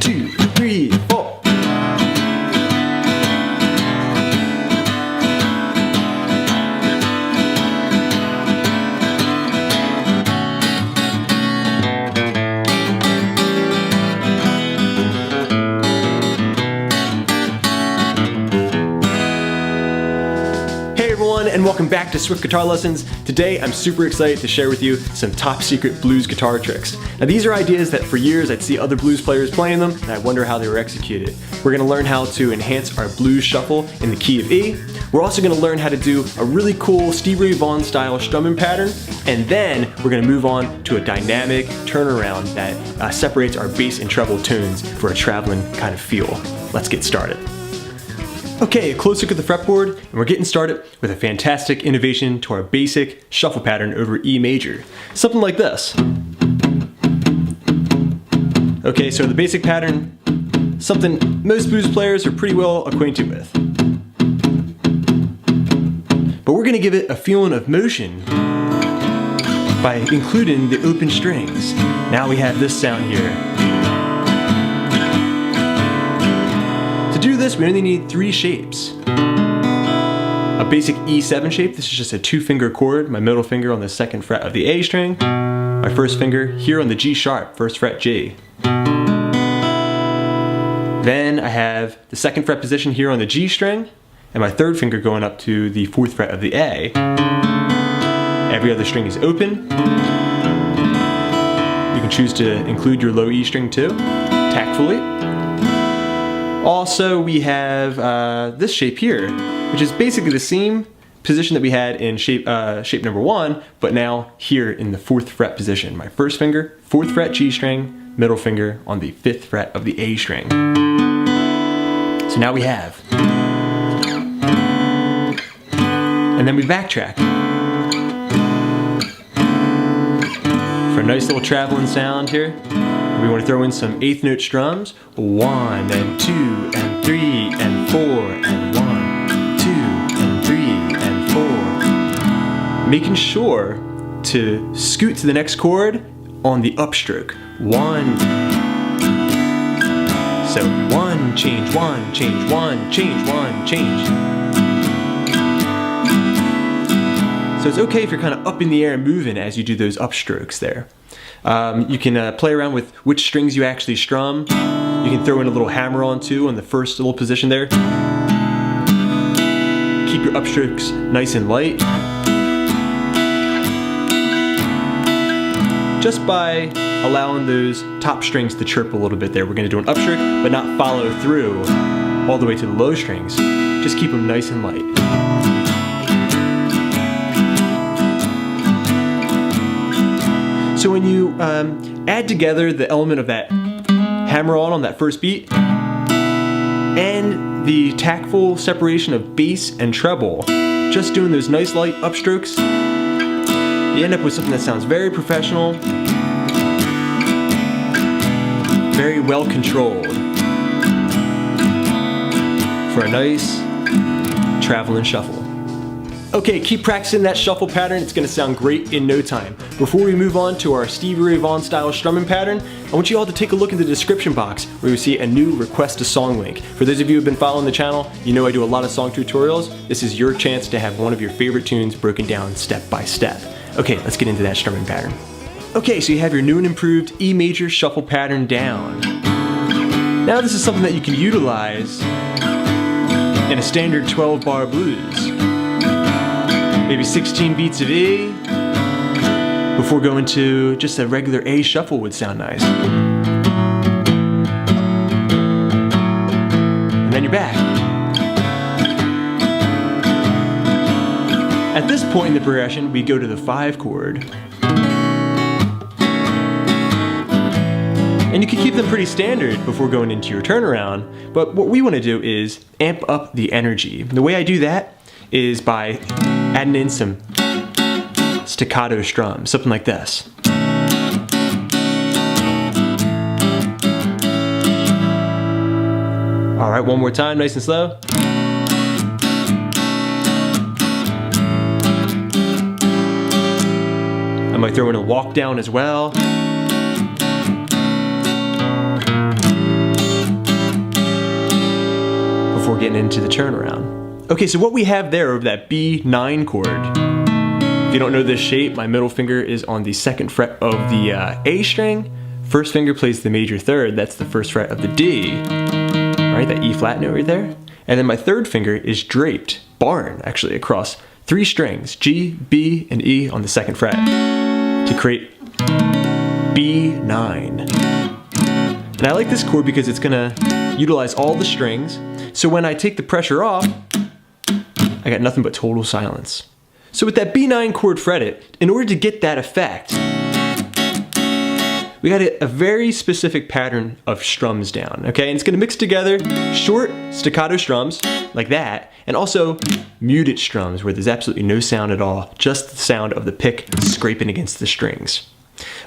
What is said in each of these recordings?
2, 3, 4. And welcome back to Swift Guitar Lessons. Today I'm super excited to share with you some top secret blues guitar tricks. Now these are ideas that for years I'd see other blues players playing them and I wonder how they were executed. We're going to learn how to enhance our blues shuffle in the key of E. We're also going to learn how to do a really cool Stevie Ray Vaughan style strumming pattern, and then we're going to move on to a dynamic turnaround that separates our bass and treble tunes for a traveling kind of feel. Let's get started. Okay, a close look at the fretboard, and we're getting started with a fantastic innovation to our basic shuffle pattern over E major. Something like this. Okay, so the basic pattern, something most blues players are pretty well acquainted with. But we're going to give it a feeling of motion by including the open strings. Now we have this sound here. To do this, we only need 3 shapes. A basic E7 shape, this is just a 2-finger chord, my middle finger on the 2nd fret of the A string, my first finger here on the G sharp, 1st fret G. Then I have the 2nd fret position here on the G string, and my 3rd finger going up to the 4th fret of the A. Every other string is open. You can choose to include your low E string too, tactfully. Also, we have this shape here, which is basically the same position that we had in shape number 1, but now here in the 4th fret position. My first finger, 4th fret G string, middle finger on the 5th fret of the A string. So now we have. And then we backtrack. For a nice little traveling sound here. We want to throw in some 8th note strums. 1 and 2 and 3 and 4 and 1, 2 and 3 and 4. Making sure to scoot to the next chord on the upstroke. 1. So 1, change, 1, change, 1, change, 1, change. So it's okay if you're kind of up in the air and moving as you do those upstrokes there. You can play around with which strings you actually strum. You can throw in a little hammer on too on the first little position there. Keep your upstrokes nice and light. Just by allowing those top strings to chirp a little bit there. We're going to do an upstroke, but not follow through all the way to the low strings. Just keep them nice and light. So when you add together the element of that hammer on that first beat and the tactful separation of bass and treble, just doing those nice light upstrokes, you end up with something that sounds very professional, very well controlled for a nice traveling shuffle. Okay, keep practicing that shuffle pattern. It's going to sound great in no time. Before we move on to our Stevie Ray Vaughan style strumming pattern, I want you all to take a look in the description box where you see a new request a song link. For those of you who have been following the channel, you know I do a lot of song tutorials. This is your chance to have one of your favorite tunes broken down step by step. Okay, let's get into that strumming pattern. Okay, so you have your new and improved E major shuffle pattern down. Now this is something that you can utilize in a standard 12-bar blues. Maybe 16 beats of E before going to just a regular A shuffle would sound nice. And then you're back. At this point in the progression, we go to the 5 chord. And you can keep them pretty standard before going into your turnaround, but what we want to do is amp up the energy. The way I do that is by adding in some staccato strum, something like this. All right, one more time, nice and slow. I might throw in a walk down as well. getting into the turnaround. Okay, so what we have there of that B9 chord, if you don't know this shape, my middle finger is on the 2nd fret of the A string, first finger plays the major 3rd, that's the 1st fret of the D, right, that E flat note right there, and then my 3rd finger is draped, barn actually, across 3 strings, G, B, and E on the 2nd fret, to create B9. And I like this chord because it's gonna utilize all the strings, so when I take the pressure off, I got nothing but total silence. So with that B9 chord fretted, in order to get that effect, we got a very specific pattern of strums down, okay? And it's gonna mix together short staccato strums, like that, and also muted strums where there's absolutely no sound at all, just the sound of the pick scraping against the strings.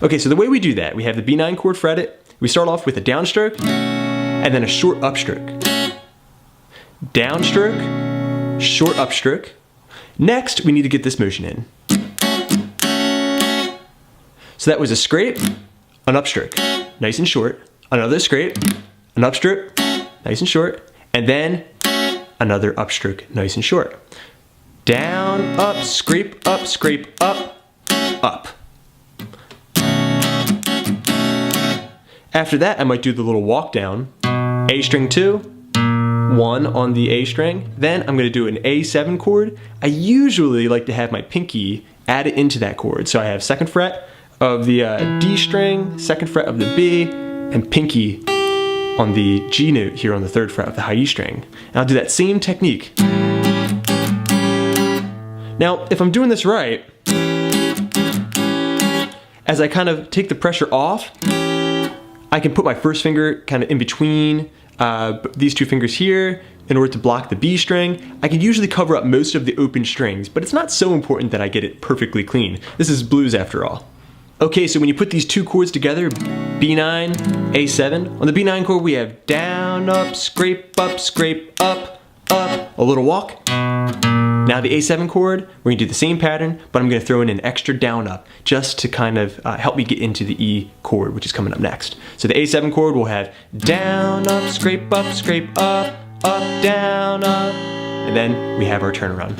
Okay, so the way we do that, we have the B9 chord fretted, we start off with a downstroke, and then a short upstroke. Downstroke, short upstroke. Next, we need to get this motion in. So that was a scrape, an upstroke, nice and short, another scrape, an upstroke, nice and short, and then another upstroke, nice and short. Down, up, scrape, up, up. After that, I might do the little walk down, A string 2, 1 on the A string, then I'm going to do an A7 chord. I usually like to have my pinky added into that chord, so I have 2nd fret of the D string, 2nd fret of the B, and pinky on the G note here on the 3rd fret of the high E string. And I'll do that same technique. Now, if I'm doing this right, as I kind of take the pressure off, I can put my first finger kind of in between these 2 fingers here in order to block the B string. I can usually cover up most of the open strings, but it's not so important that I get it perfectly clean. This is blues after all. Okay, so when you put these 2 chords together, B9, A7, on the B9 chord we have down, up, up, a little walk. Now the A7 chord, we're gonna do the same pattern, but I'm gonna throw in an extra down up just to kind of help me get into the E chord, which is coming up next. So the A7 chord will have down, up, down, up, and then we have our turnaround.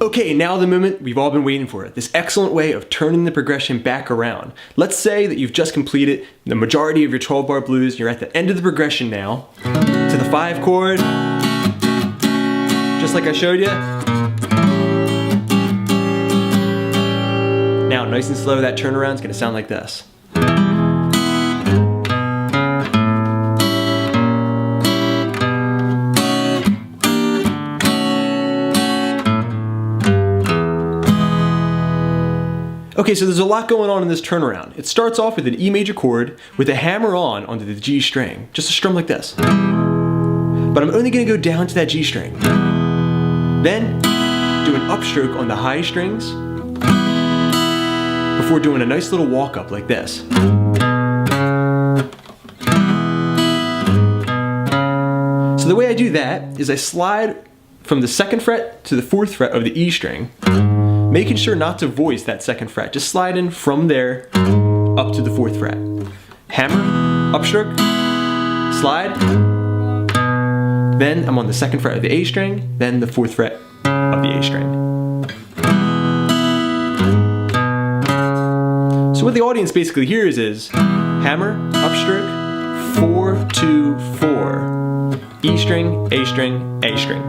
Okay, now the moment we've all been waiting for, this excellent way of turning the progression back around. Let's say that you've just completed the majority of your 12-bar blues, you're at the end of the progression now, to the 5 chord, just like I showed you. Now, nice and slow, that turnaround is gonna sound like this. Okay, so there's a lot going on in this turnaround. It starts off with an E major chord with a hammer on onto the G string, just a strum like this. But I'm only gonna go down to that G string. Then do an upstroke on the high strings before doing a nice little walk up like this. So the way I do that is I slide from the 2nd fret to the 4th fret of the E string, making sure not to voice that 2nd fret. Just slide in from there up to the 4th fret. Hammer, upstroke, slide. Then I'm on the 2nd fret of the A string, then the 4th fret of the A string. So what the audience basically hears is hammer, upstroke, 4, 2, 4, E string, A string, A string.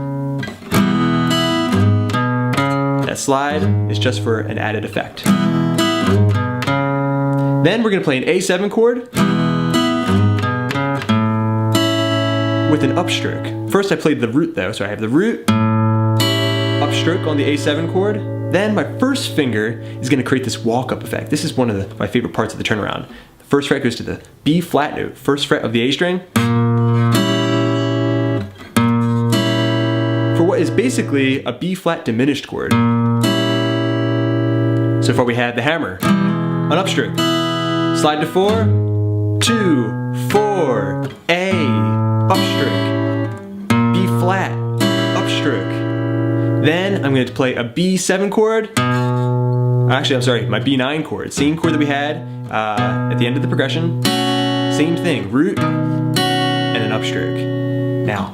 That slide is just for an added effect. Then we're going to play an A7 chord with an upstroke. First I played the root though, so I have the root, upstroke on the A7 chord. Then my first finger is going to create this walk-up effect. This is one of my favorite parts of the turnaround. The first fret goes to the B flat note, 1st fret of the A string. For what is basically a B flat diminished chord. So far we have the hammer, an upstroke, slide to 4, 2, 4, A, upstroke, B flat, upstroke. Then I'm going to play a B7 chord Actually, I'm sorry, my B9 chord. Same chord that we had at the end of the progression. Same thing, root and an upstroke. Now.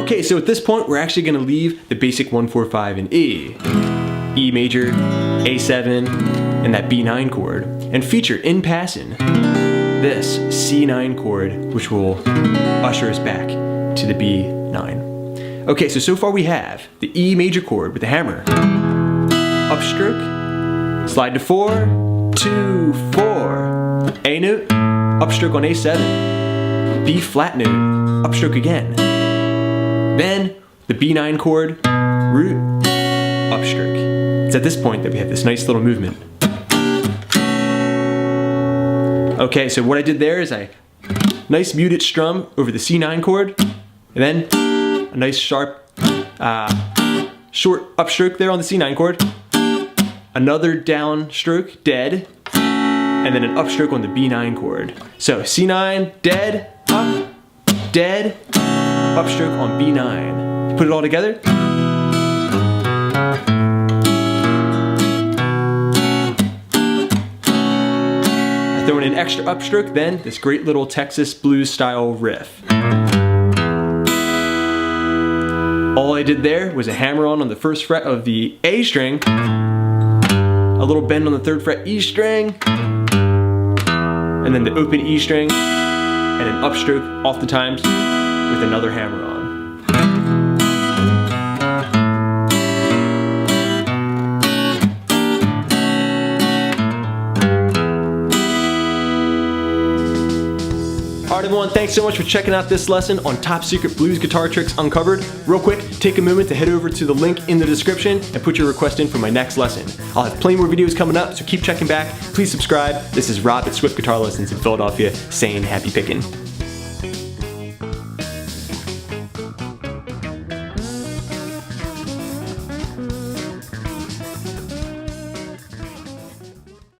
Okay, so at this point, we're actually gonna leave the basic 1-4-5 in E. E major, A7, and that B9 chord, and feature in passing this C9 chord, which will usher us back to the B9. Okay, so far we have the E major chord with the hammer, upstroke, slide to 4, 2, 4, A note, upstroke on A7, B flat note, upstroke again, then the B9 chord, root, upstroke. It's at this point that we have this nice little movement. Okay, so what I did there is I nice muted strum over the C9 chord, and then a nice sharp, short upstroke there on the C9 chord, another downstroke, dead, and then an upstroke on the B9 chord. So C9, dead, up, dead, upstroke on B9. Put it all together. I throw in an extra upstroke, then this great little Texas blues style riff. All I did there was a hammer on the first fret of the A string, a little bend on the 3rd fret E string, and then the open E string, and an upstroke oftentimes with another hammer on. Alright everyone, thanks so much for checking out this lesson on Top Secret Blues Guitar Tricks Uncovered. Real quick, take a moment to head over to the link in the description and put your request in for my next lesson. I'll have plenty more videos coming up, so keep checking back. Please subscribe. This is Rob at Swift Guitar Lessons in Philadelphia saying happy picking.